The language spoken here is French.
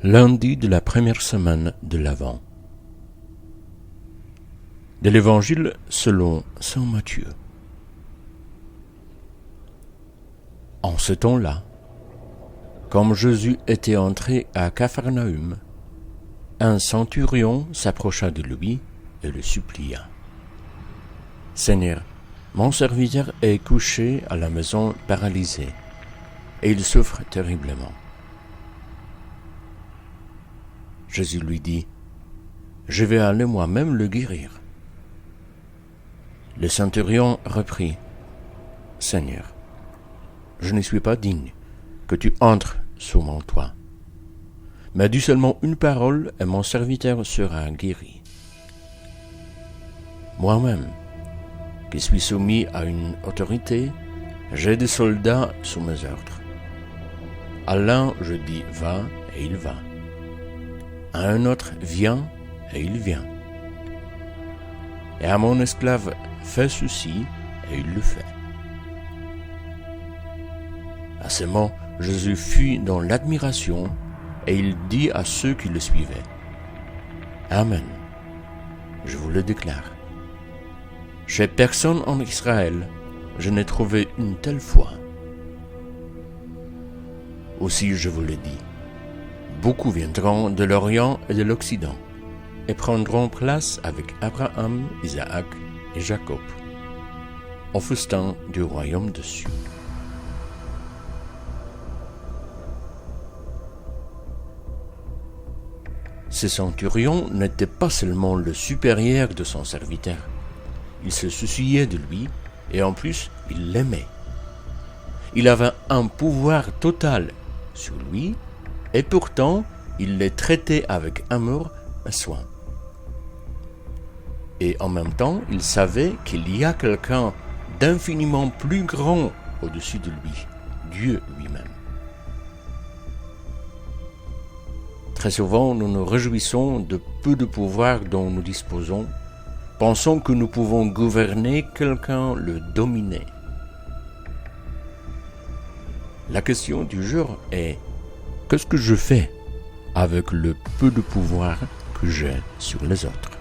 Lundi de la première semaine de l'Avent. De l'Évangile selon saint Matthieu. En ce temps-là, comme Jésus était entré à Capharnaüm, un centurion s'approcha de lui et le supplia. « Seigneur, mon serviteur est couché à la maison paralysé, et il souffre terriblement. » Jésus lui dit, « Je vais aller moi-même le guérir. » Le centurion reprit, « Seigneur, je ne suis pas digne que tu entres sous mon toit. Mais dis seulement une parole et mon serviteur sera guéri. Moi-même, qui suis soumis à une autorité, j'ai des soldats sous mes ordres. À l'un je dis « va » et il va. À un autre « viens » et il vient. Et à mon esclave « fais ceci » et il le fait. À ces mots, Jésus fut dans l'admiration et il dit à ceux qui le suivaient, « Amen, je vous le déclare. Chez personne en Israël, je n'ai trouvé une telle foi. Aussi je vous le dis, beaucoup viendront de l'Orient et de l'Occident et prendront place avec Abraham, Isaac et Jacob au festin du royaume des cieux. » Ce centurion n'était pas seulement le supérieur de son serviteur. Il se souciait de lui et en plus, il l'aimait. Il avait un pouvoir total sur lui et pourtant, il les traitait avec amour et soin. Et en même temps, il savait qu'il y a quelqu'un d'infiniment plus grand au-dessus de lui, Dieu lui-même. Très souvent, nous nous réjouissons de peu de pouvoir dont nous disposons, pensons que nous pouvons gouverner quelqu'un, le dominer. La question du jour est: qu'est-ce que je fais avec le peu de pouvoir que j'ai sur les autres?